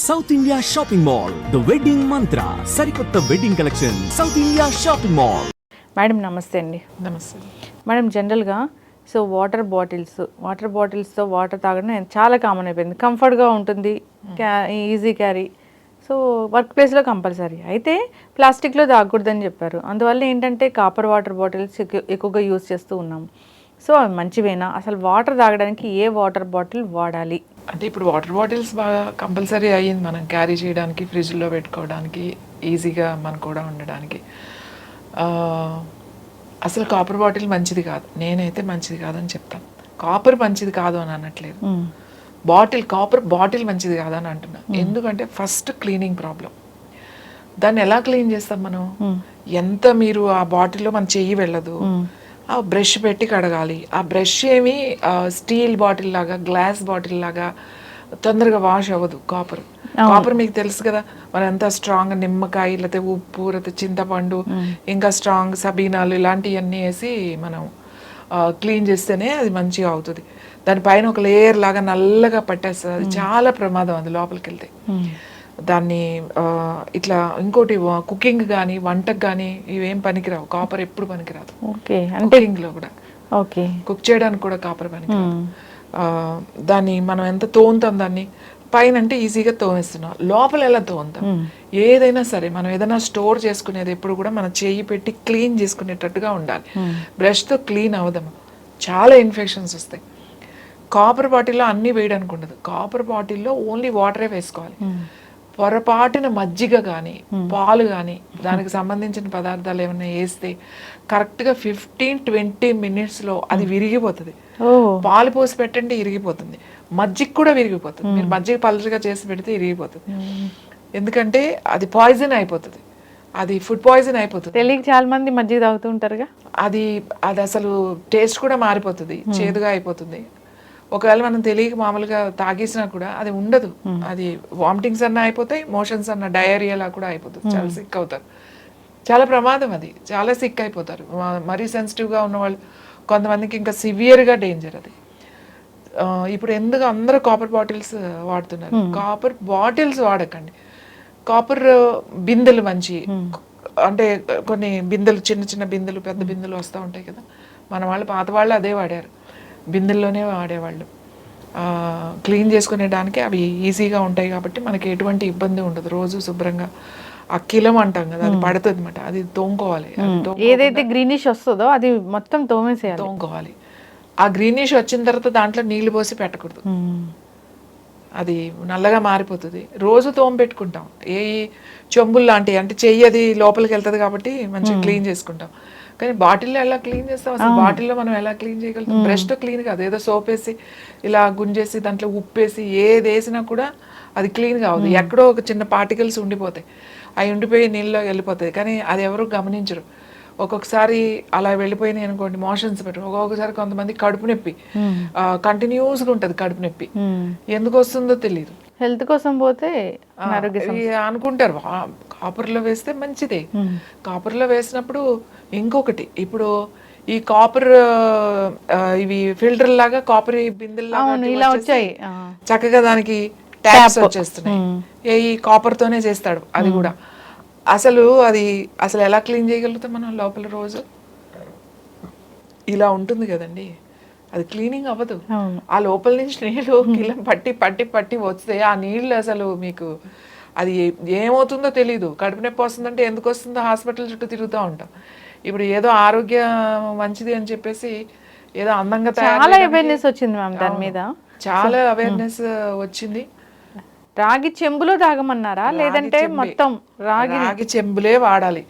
South India shopping mall, the wedding మంత్ర, సరికొత్త wedding collection, south India shopping mall. Madam నమస్తే అండి. నమస్తే madam, జనరల్గా వాటర్ బాటిల్స్తో వాటర్ తాగడం చాలా కామన్ అయిపోయింది. కంఫర్ట్గా ఉంటుంది, ఈజీ క్యారీ. వర్క్ ప్లేస్లో కంపల్సరీ. అయితే ప్లాస్టిక్లో తాగకూడదని చెప్పారు. అందువల్ల ఏంటంటే కాపర్ వాటర్ బాటిల్స్ ఎక్కువగా యూజ్ చేస్తూ ఉన్నాం. అవి మంచివేనా? అసలు వాటర్ తాగడానికి ఏ వాటర్ బాటిల్ వాడాలి? అంటే ఇప్పుడు వాటర్ బాటిల్స్ బాగా కంపల్సరీ అయ్యింది, మనం క్యారీ చేయడానికి, ఫ్రిడ్జ్లో పెట్టుకోవడానికి, ఈజీగా మనకు కూడా ఉండడానికి. అసలు కాపర్ బాటిల్ మంచిది కాదు, నేనైతే మంచిది కాదని చెప్తాను. కాపర్ మంచిది కాదు అని అనట్లేదు, కాపర్ బాటిల్ మంచిది కాదని అంటున్నా. ఎందుకంటే ఫస్ట్ క్లీనింగ్ ప్రాబ్లం. దాన్ని ఎలా క్లీన్ చేస్తాం మనం? ఎంత మీరు ఆ బాటిల్లో మన చెయ్యి వెళ్ళదు, ఆ బ్రష్ పెట్టి కడగాలి. ఆ బ్రష్ ఏమి స్టీల్ బాటిల్ లాగా, గ్లాస్ బాటిల్ లాగా తొందరగా వాష్ అవ్వదు. కాపర్ మీకు తెలుసు కదా, మనం ఎంత స్ట్రాంగ్ నిమ్మకాయ, లేకపోతే ఉప్పు, లేకపోతే చింతపండు, ఇంకా స్ట్రాంగ్ సబీనాలు ఇలాంటివన్నీ వేసి మనం క్లీన్ చేస్తేనే అది మంచిగా అవుతుంది. దానిపైన ఒక లేయర్ లాగా నల్లగా పట్టేస్తుంది, అది చాలా ప్రమాదం అది లోపలికి వెళ్తే. దాన్ని ఇట్లా ఇంకోటి కుకింగ్ కానీ వంటకు కానీ ఇవేం పనికిరావు, కాపర్ ఎప్పుడు పనికిరాదు. కుకింగ్లో కూడా, కుక్ చేయడానికి కూడా కాపర్ పనికిరాదు. దాన్ని మనం ఎంత తోముతాం, దాన్ని పైన అంటే ఈజీగా తోమేస్తున్నాం, లోపల ఎలా తోముతాం? ఏదైనా సరే మనం ఏదైనా స్టోర్ చేసుకునేది ఎప్పుడు కూడా మన చేయి పెట్టి క్లీన్ చేసుకునేటట్టుగా ఉండాలి. బ్రష్తో క్లీన్ అవదాము, చాలా ఇన్ఫెక్షన్స్ వస్తాయి. కాపర్ బాటిల్లో అన్నీ వేయడానికి ఉండదు. కాపర్ బాటిల్లో ఓన్లీ వాటరే వేసుకోవాలి. పొరపాటున మజ్జిగ కానీ పాలు కానీ దానికి సంబంధించిన పదార్థాలు ఏమైనా వేస్తే కరెక్ట్గా 15-20 minutesలో అది విరిగిపోతుంది. పాలు పోసి పెట్టండి ఇరిగిపోతుంది, మజ్జిగ కూడా విరిగిపోతుంది. మీరు మజ్జిగ పలుచగా చేసి పెడితే ఇరిగిపోతుంది, ఎందుకంటే అది పాయిజన్ అయిపోతుంది, అది ఫుడ్ పాయిజన్ అయిపోతుంది. తెలియక చాలా మంది మజ్జిగ తాగుతూ ఉంటారుగా, అది అసలు టేస్ట్ కూడా మారిపోతుంది, చేదుగా అయిపోతుంది. ఒకవేళ మనం తెలియక మామూలుగా తాగేసినా కూడా అది ఉండదు, అది వామిటింగ్స్ అన్న అయిపోతాయి, మోషన్స్ అన్న డయేరియాలా కూడా అయిపోతుంది, చాలా సిక్ అవుతారు. చాలా ప్రమాదం, అది చాలా సిక్ అయిపోతారు. మరీ సెన్సిటివ్గా ఉన్నవాళ్ళు, కొంతమందికి ఇంకా సివియర్గా డేంజర్ అది. ఇప్పుడు ఎందుకు అందరూ కాపర్ బాటిల్స్ వాడుతున్నారు? కాపర్ బాటిల్స్ వాడకండి, కాపర్ బిందెలు మంచి. అంటే కొన్ని బిందెలు, చిన్న చిన్న బిందెలు, పెద్ద బిందెలు వస్తూ ఉంటాయి కదా, మన వాళ్ళు పాత వాళ్ళు అదే వాడారు, బిందెల్లోనే వాడేవాళ్ళు. క్లీన్ చేసుకునేడానికి అవి ఈజీగా ఉంటాయి కాబట్టి మనకి ఎటువంటి ఇబ్బంది ఉండదు. రోజు శుభ్రంగా అక్కిలం అంటాం కదా, అది పడుతుంది అనమాట, అది తోముకోవాలి. ఏదైతే గ్రీనిష్ వస్తుందో అది మొత్తం తోముకోవాలి. ఆ గ్రీనిష్ వచ్చిన తర్వాత దాంట్లో నీళ్లు పోసి పెట్టకూడదు, అది నల్లగా మారిపోతుంది. రోజు తోము పెట్టుకుంటాం, ఏ చెంబులు లాంటివి, అంటే చెయ్యి అది లోపలికి వెళ్తుంది కాబట్టి మంచిగా క్లీన్ చేసుకుంటాం. కానీ బాటిల్లో ఎలా క్లీన్ చేస్తాం? అసలు బాటిల్లో మనం ఎలా క్లీన్ చేయగలుగుతాం? బ్రష్తో క్లీన్ కాదు, ఏదో సోప్ వేసి ఇలా గుంజేసి దాంట్లో ఉప్పేసి ఏది వేసినా కూడా అది క్లీన్ కావద్దు. ఎక్కడో ఒక చిన్న పార్టికల్స్ ఉండిపోతాయి, అవి ఉండిపోయి నీళ్ళలో వెళ్ళిపోతాయి, కానీ అది ఎవరు గమనించరు. ఒక్కొక్కసారి అలా వెళ్ళిపోయినాయి అనుకోండి, మోషన్స్ పెట్టు. ఒక్కొక్కసారి కొంతమంది కడుపు నొప్పి కంటిన్యూస్గా ఉంటుంది, కడుపు నొప్పి ఎందుకు వస్తుందో తెలియదు. హెల్త్ కోసం పోతే అనుకుంటారు కాపర్లో వేస్తే మంచిదే. కాపర్లో వేసినప్పుడు ఇంకొకటి, ఇప్పుడు ఈ కాపర్ ఇవి ఫిల్టర్ లాగా కాపర్ బిందెల్లాగా వచ్చాయి, చక్కగా దానికి ట్యాప్స్ వచ్చేస్తున్నాయి. ఈ కాపర్ తోనే చేస్తాడు అది కూడా. అసలు ఎలా క్లీన్ చేయగలుగుతాం మనం? లోపల రోజు ఇలా ఉంటుంది కదండి, అది క్లీనింగ్ అవ్వదు. ఆ లోపల నుంచి నీళ్ళు కిలం పట్టి పట్టి పట్టి వస్తే ఆ నీళ్ళు అసలు మీకు అది ఏమవుతుందో తెలీదు. కడుపు నొప్పి వస్తుందంటే ఎందుకు వస్తుందో హాస్పిటల్ చుట్టూ తిరుగుతూ ఉంటాం. ఇప్పుడు ఏదో ఆరోగ్యం మంచిది అని చెప్పేసి ఏదో అందంగా చాలా అవేర్నెస్ వచ్చింది మ్యామ్, దాని మీద చాలా అవేర్నెస్ వచ్చింది. రాగి చెంబులో తాగమన్నారా, లేదంటే మొత్తం రాగి చెంబులే వాడాలి?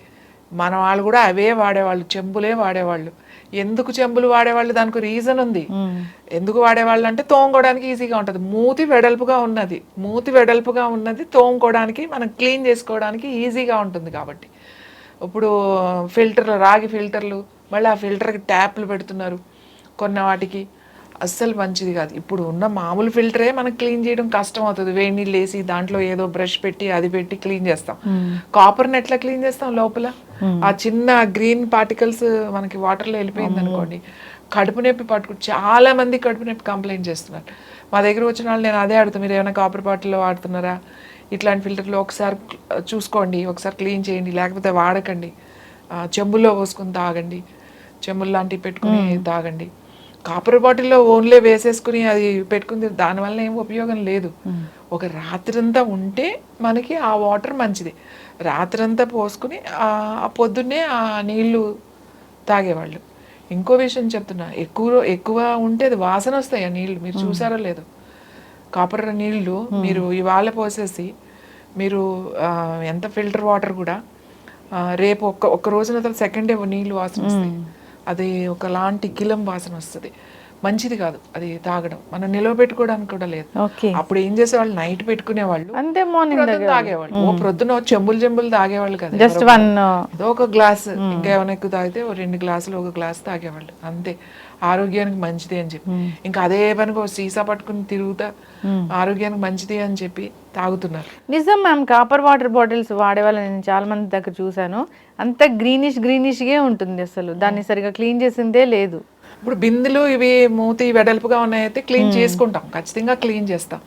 మన వాళ్ళు కూడా అవే వాడేవాళ్ళు, చెంబులే వాడేవాళ్ళు. ఎందుకు చెంబులు వాడేవాళ్ళు? దానికి రీజన్ ఉంది. ఎందుకు వాడేవాళ్ళు అంటే తోముకోవడానికి ఈజీగా ఉంటుంది, మూతి వెడల్పుగా ఉన్నది తోముకోవడానికి, మనం క్లీన్ చేసుకోవడానికి ఈజీగా ఉంటుంది కాబట్టి. ఇప్పుడు రాగి ఫిల్టర్లు, మళ్ళీ ఆ ఫిల్టర్కి ట్యాప్లు పెడుతున్నారు కొన్న వాటికి, అస్సలు మంచిది కాదు. ఇప్పుడు ఉన్న మామూలు ఫిల్టరే మనకు క్లీన్ చేయడం కష్టం అవుతుంది, వేడి నీళ్ళు వేసి దాంట్లో ఏదో బ్రష్ పెట్టి అది పెట్టి క్లీన్ చేస్తాం. కాపర్ని ఎట్లా క్లీన్ చేస్తాం? లోపల ఆ చిన్న గ్రీన్ పార్టికల్స్ మనకి వాటర్లో వెళ్ళిపోయింది అనుకోండి, కడుపు నొప్పి చాలా మంది కడుపు నొప్పి కంప్లైంట్ చేస్తున్నారు. మా దగ్గర వచ్చిన వాళ్ళు నేను అదే అడుగుతాను, మీరు ఏమైనా కాపర్ బాటిల్లో వాడుతున్నారా, ఇట్లాంటి ఫిల్టర్లు ఒకసారి చూసుకోండి, ఒకసారి క్లీన్ చేయండి, లేకపోతే వాడకండి. చెంబులో పోసుకుని తాగండి, చెంబులు లాంటివి పెట్టుకుని తాగండి. కాపర్ బాటిల్లో ఓన్లీ వేసేసుకుని అది పెట్టుకుని దానివల్ల ఏం ఉపయోగం లేదు. ఒక రాత్రంతా ఉంటే మనకి ఆ వాటర్ మంచిది. రాత్రంతా పోసుకుని పొద్దున్నే ఆ నీళ్లు తాగేవాళ్ళు. ఇంకో విషయం చెప్తున్నా, ఎక్కువ ఉంటే అది వాసన వస్తాయి ఆ నీళ్లు. మీరు చూసారో లేదో, కాపర్ నీళ్లు మీరు ఇవాళ పోసేసి మీరు ఎంత ఫిల్టర్ వాటర్ కూడా రేపు ఒక్క రోజున తర్వాత సెకండ్ డే నీళ్ళు వాసన వస్తాయి. అది ఒకలాంటి గిలం వాసన వస్తుంది. మంచిది కాదు అది తాగడం. మనం నిలవబెట్టుకోవడానికి కూడా లేదు. అప్పుడు ఏం చేసేవాళ్ళు, నైట్ పెట్టుకునేవాళ్ళు, అంతే మార్నింగ్ తాగేవాళ్ళు. ప్రొద్దున చెంబులు తాగేవాళ్ళు కదా, జస్ట్ ఏదో ఒక గ్లాస్, ఇంకా ఏమైనా ఎక్కువ తాగితే 2 గ్లాసులు 1 గ్లాస్ తాగేవాళ్ళు అంతే. ఆరోగ్యానికి మంచిది అని చెప్పి ఇంకా అదే పనికి సీసా పట్టుకుని తిరుగుతా ఆరోగ్యానికి మంచిది అని చెప్పి తాగుతున్నారు. నిజం మ్యామ్, కాపర్ వాటర్ బాటిల్స్ వాడేవాళ్ళని నేను చాలా మంది దగ్గర చూసాను. అంత గ్రీనిష్గా ఉంటుంది, అసలు దాన్ని సరిగా క్లీన్ చేసిందే లేదు. ఇప్పుడు బిందులు ఇవి మూతి వెడల్పుగా ఉన్నాయైతే క్లీన్ చేసుకుంటాం, ఖచ్చితంగా క్లీన్ చేస్తాం.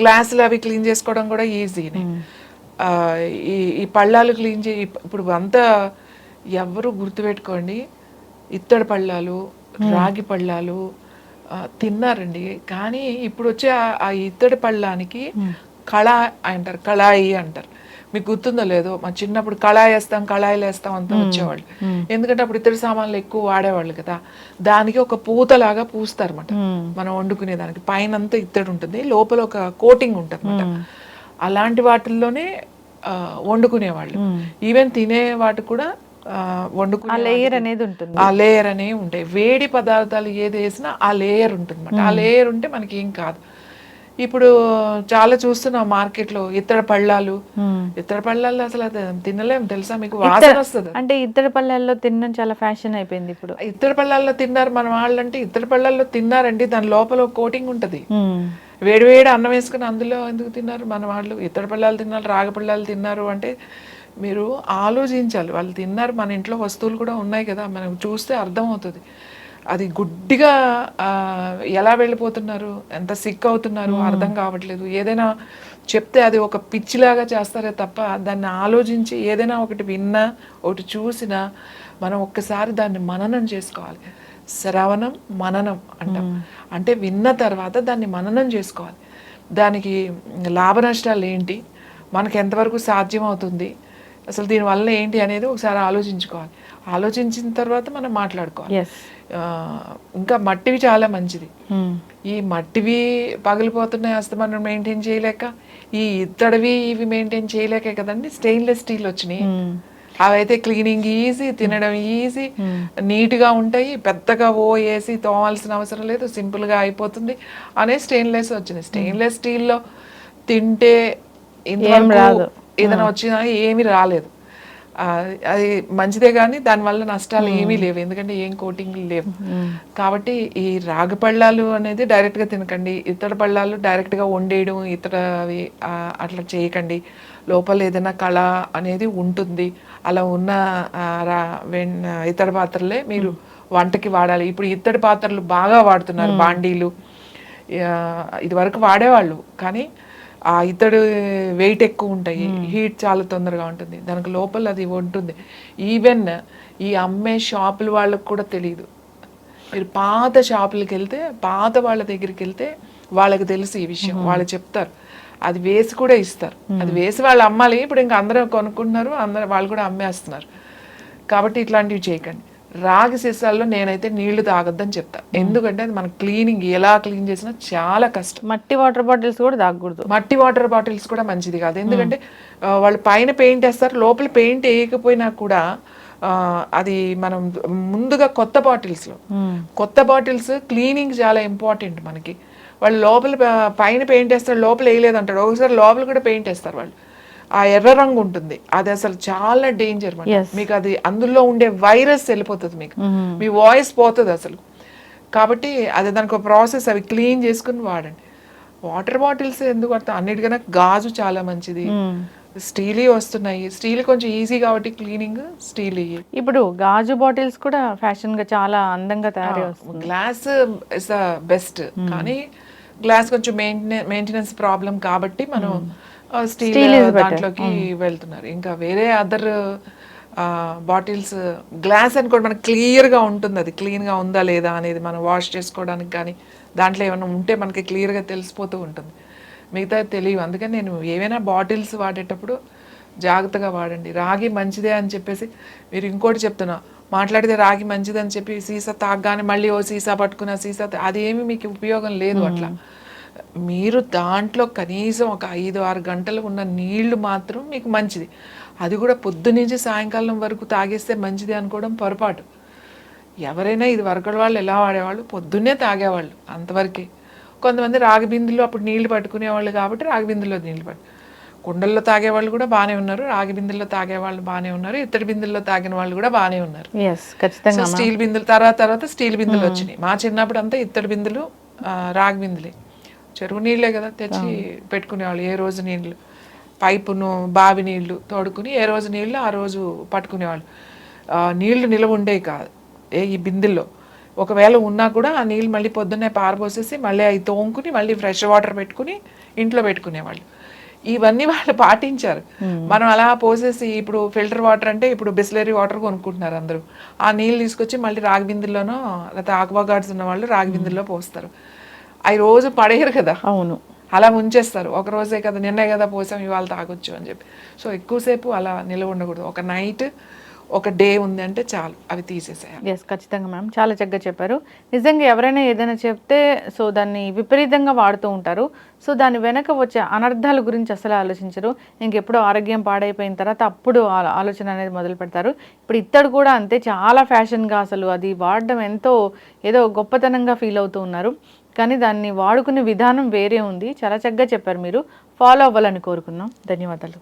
గ్లాసులు అవి క్లీన్ చేసుకోవడం కూడా ఈజీనే. ఈ పళ్ళాలు క్లీన్ ఇప్పుడు అంతా ఎవరు గుర్తుపెట్టుకోండి, ఇత్తడి పళ్ళాలు, రాగి పళ్ళాలు తిన్నారండి. కానీ ఇప్పుడు వచ్చే ఆ ఇత్తడి పళ్ళానికి అంటారు, కళాయి అంటారు. మీకు గుర్తుందో లేదో, మా చిన్నప్పుడు కళాయిలు వేస్తాం అంతా వచ్చేవాళ్ళు. ఎందుకంటే అప్పుడు ఇత్తడి సామాన్లు ఎక్కువ వాడేవాళ్ళు కదా. దానికి ఒక పూతలాగా పూస్తారు అన్నమాట. మనం వండుకునే దానికి పైన అంతా ఇత్తడి ఉంటుంది, లోపల ఒక కోటింగ్ ఉంటుంది అన్నమాట. అలాంటి వాటిల్లోనే వండుకునేవాళ్ళు. ఈవెన్ తినే వాటి కూడా వండుకునే లేయర్ అనేది ఉంటుంది. ఆ లేయర్ అనేవి ఉంటాయి. వేడి పదార్థాలు ఏది వేసినా ఆ లేయర్ ఉంటుంది అన్నమాట. ఆ లేయర్ ఉంటే మనకి ఏం కాదు. ఇప్పుడు చాలా చూస్తున్నాం మార్కెట్లో ఇత్తడి పళ్ళాలు. ఇత్తడి పళ్ళాలు అసలు తినలేం తెలుసా మీకు, వాసన వస్తుంది. అంటే ఇత్తడి పళ్ళాల్లో తినడం చాలా ఫ్యాషన్ అయిపోయింది ఇప్పుడు. ఇత్తడి పళ్ళాల్లో తిన్నారు మన వాళ్ళు అంటే, ఇత్తడి పళ్ళాల్లో తిన్నారండి, దాని లోపల కోటింగ్ ఉంటది. వేడివేడి అన్నం వేసుకుని అందులో ఎందుకు తిన్నారు మన వాళ్ళు? ఇత్తడి పళ్ళాలు తిన్నారు, రాగి పళ్ళాలు తిన్నారు అంటే మీరు ఆలోచించాలి. వాళ్ళు తిన్నారు, మన ఇంట్లో వస్తువులు కూడా ఉన్నాయి కదా, మనం చూస్తే అర్థమవుతుంది. అది గుడ్డిగా ఎలా వెళ్ళిపోతున్నారు, ఎంత సిక్ అవుతున్నారు అర్థం కావట్లేదు. ఏదైనా చెప్తే అది ఒక పిచ్చిలాగా చేస్తారే తప్ప దాన్ని ఆలోచించి ఏదైనా ఒకటి విన్నా ఒకటి చూసినా మనం ఒక్కసారి దాన్ని మననం చేసుకోవాలి. శ్రవణం మననం అంటాం. అంటే విన్న తర్వాత దాన్ని మననం చేసుకోవాలి. దానికి లాభ నష్టాలు ఏంటి, మనకు ఎంతవరకు సాధ్యం అవుతుంది, అసలు దీనివల్ల ఏంటి అనేది ఒకసారి ఆలోచించుకోవాలి. ఆలోచించిన తర్వాత మనం మాట్లాడుకోవాలి. ఇంకా మట్టివి చాలా మంచిది. ఈ మట్టివి పగిలిపోతున్నాయి అసలు మనం మెయింటైన్ చేయలేక, ఈ ఇత్తడివి ఇవి మెయింటైన్ చేయలేకే కదండి స్టెయిన్లెస్ స్టీల్ వచ్చినాయి. అవైతే క్లీనింగ్ ఈజీ, తినడం ఈజీ, నీట్గా ఉంటాయి, పెద్దగా వేసి తోమాల్సిన అవసరం లేదు, సింపుల్గా అయిపోతుంది అనే స్టెయిన్లెస్ వచ్చినాయి. స్టెయిన్లెస్ స్టీల్లో తింటే ఇంతవరకు ఏదైనా వచ్చినా ఏమీ రాలేదు. అది మంచిదే కానీ దానివల్ల నష్టాలు ఏమీ లేవు, ఎందుకంటే ఏం కోటింగ్లు లేవు. కాబట్టి ఈ రాగి పళ్ళాలు అనేది డైరెక్ట్గా తినకండి. ఇతర పళ్ళాలు డైరెక్ట్గా వండేయడం ఇతరవి అట్లా చేయకండి. లోపల ఏదైనా కళ అనేది ఉంటుంది. అలా ఉన్న ఇత్తడి పాత్రలే మీరు వంటకి వాడాలి. ఇప్పుడు ఇత్తడి పాత్రలు బాగా వాడుతున్నారు, బాండీలు. ఇది వరకు వాడేవాళ్ళు కానీ ఆ ఇత్తడి వెయిట్ ఎక్కువ ఉంటాయి, హీట్ చాలా తొందరగా ఉంటుంది, దానికి లోపల అది ఉంటుంది. ఈవెన్ ఈ అమ్మే షాపుల వాళ్ళకు కూడా తెలియదు. మీరు పాత షాపులకి వెళ్తే, పాత వాళ్ళ దగ్గరికి వెళ్తే వాళ్ళకి తెలుసు ఈ విషయం, వాళ్ళు చెప్తారు. అది వేసి కూడా ఇస్తారు, అది వేసి వాళ్ళు అమ్మాలి. ఇప్పుడు ఇంకా అందరూ కొనుక్కుంటున్నారు, అందరూ వాళ్ళు కూడా అమ్మేస్తున్నారు. కాబట్టి ఇట్లాంటివి చేయకండి. రాగి సీసాల్లో నేనైతే నీళ్లు తాగొద్దని చెప్తా, ఎందుకంటే అది మన క్లీనింగ్ ఎలా క్లీన్ చేసినా చాలా కష్టం. మట్టి వాటర్ బాటిల్స్ కూడా తాగకూడదు. మట్టి వాటర్ బాటిల్స్ కూడా మంచిది కాదు, ఎందుకంటే వాళ్ళు పైన పెయింట్ వేస్తారు, లోపల పెయింట్ వేయకపోయినా కూడా అది మనం ముందుగా కొత్త బాటిల్స్ క్లీనింగ్ చాలా ఇంపార్టెంట్ మనకి. వాళ్ళు లోపల పైన పెయింట్ వేస్తారు, లోపల వేయలేదంటాడు. ఒకసారి లోపల కూడా పెయింట్ వేస్తారు వాళ్ళు, ఆ ఎర్ర రంగు ఉంటుంది, అది అసలు చాలా డేంజర్. మీకు అది అందులో ఉండే వైరస్ వెళ్ళిపోతుంది, మీకు మీ వాయిస్ పోతుంది అసలు. కాబట్టి అది దానికి ఒక ప్రాసెస్, అవి క్లీన్ చేసుకుని వాడండి. వాటర్ బాటిల్స్ ఎందుకు వాడతాం, అన్నిటికన్నా గాజు చాలా మంచిది. స్టీల్ వస్తున్నాయి, స్టీల్ కొంచెం ఈజీ కాబట్టి క్లీనింగ్ స్టీల్. ఇప్పుడు గాజు బాటిల్స్ కూడా ఫ్యాషన్ గా చాలా అందంగా తయారై వస్తుంది. గ్లాస్ ఇస్ ద బెస్ట్, కానీ గ్లాస్ కొంచెం మెయింటెనెన్స్ ప్రాబ్లం కాబట్టి మనం స్టీల్ దాంట్లోకి వెళ్తున్నారు. ఇంకా వేరే అదర్ బాటిల్స్ గ్లాస్ అని కూడా మనకి క్లియర్గా ఉంటుంది, అది క్లీన్గా ఉందా లేదా అనేది మనం వాష్ చేసుకోవడానికి కానీ దాంట్లో ఏమైనా ఉంటే మనకి క్లియర్గా తెలిసిపోతూ ఉంటుంది. మిగతా తెలియదు. అందుకని నేను ఏవైనా బాటిల్స్ వాడేటప్పుడు జాగ్రత్తగా వాడండి. రాగి మంచిదే అని చెప్పేసి మీరు ఇంకోటి చెప్తున్నా, మాట్లాడితే రాగి మంచిది అని చెప్పి సీసా తాగగానే మళ్ళీ ఓ సీసా పట్టుకున్న సీసా అదేమి మీకు ఉపయోగం లేదు. అట్లా మీరు దాంట్లో కనీసం ఒక 5-6 గంటలు ఉన్న నీళ్లు మాత్రం మీకు మంచిది. అది కూడా పొద్దునుంచి సాయంకాలం వరకు తాగేస్తే మంచిది అనుకోవడం పొరపాటు. ఎవరైనా ఇది వరకటి వాళ్ళు ఎలా వాడేవాళ్ళు, పొద్దున్నే తాగేవాళ్ళు అంతవరకే. కొంతమంది రాగి బిందులు అప్పుడు నీళ్లు పట్టుకునేవాళ్ళు కాబట్టి రాగి బిందులో నీళ్లు కుండల్లో తాగేవాళ్ళు కూడా బాగానే ఉన్నారు, రాగి బిందుల్లో తాగేవాళ్ళు బాగానే ఉన్నారు, ఇత్తడి బిందుల్లో తాగిన వాళ్ళు కూడా బాగానే ఉన్నారు. స్టీల్ బిందులు తర్వాత స్టీల్ బిందులు వచ్చినాయి. మా చిన్నప్పుడు అంతా ఇత్తడి బిందులు రాగి బిందులే, చెరువు నీళ్ళే కదా తెచ్చి పెట్టుకునేవాళ్ళు. ఏ రోజు నీళ్ళు పైపును బావి నీళ్లు తోడుకుని ఏ రోజు నీళ్ళు ఆ రోజు పట్టుకునేవాళ్ళు. నీళ్లు నిలవ ఉండేవి కాదు ఈ బిందెల్లో. ఒకవేళ ఉన్నా కూడా ఆ నీళ్ళు మళ్ళీ పొద్దున్నే పారబోసేసి మళ్ళీ అవి తోముకుని మళ్ళీ ఫ్రెష్ వాటర్ పెట్టుకుని ఇంట్లో పెట్టుకునేవాళ్ళు. ఇవన్నీ వాళ్ళు పాటించారు. మనం అలా పోసేసి ఇప్పుడు ఫిల్టర్ వాటర్ అంటే ఇప్పుడు బిస్లరీ వాటర్ కొనుక్కుంటున్నారు అందరూ. ఆ నీళ్ళు తీసుకొచ్చి మళ్ళీ రాగి బిందుల్లోనో లేకపోతే ఆక్వా గార్డ్స్ ఉన్న వాళ్ళు రాగి బిందుల్లో పోస్తారు. అవి రోజు పడేయరు కదా, అవును, అలా ఉంచేస్తారు. ఒక రోజే కదా, నిన్నే కదా పోసాం ఇవాళ తాగొచ్చు అని చెప్పి. సో ఎక్కువసేపు అలా నిలవ ఉండకూడదు. ఒక నైట్ ఒక డే ఉంది అంటే చాలు, అవి తీసేసేయాలి. ఎస్, ఖచ్చితంగా మ్యామ్, చాలా చక్కగా చెప్పారు. నిజంగా ఎవరైనా ఏదైనా చెప్తే సో దాన్ని విపరీతంగా వాడుతూ ఉంటారు. సో దాని వెనక వచ్చే అనర్థాల గురించి అసలు ఆలోచించరు. ఇంకెప్పుడు ఆరోగ్యం పాడైపోయిన తర్వాత అప్పుడు ఆలోచన అనేది మొదలు పెడతారు. ఇప్పుడు ఇత్తడు కూడా అంతే, చాలా ఫ్యాషన్గా అసలు అది వాడడం ఎంతో ఏదో గొప్పతనంగా ఫీల్ అవుతూ ఉన్నారు. కానీ దాన్ని వాడుకునే విధానం వేరే ఉంది. చాలా చక్కగా చెప్పారు మీరు. ఫాలో అవ్వాలని కోరుకున్నాం. ధన్యవాదాలు.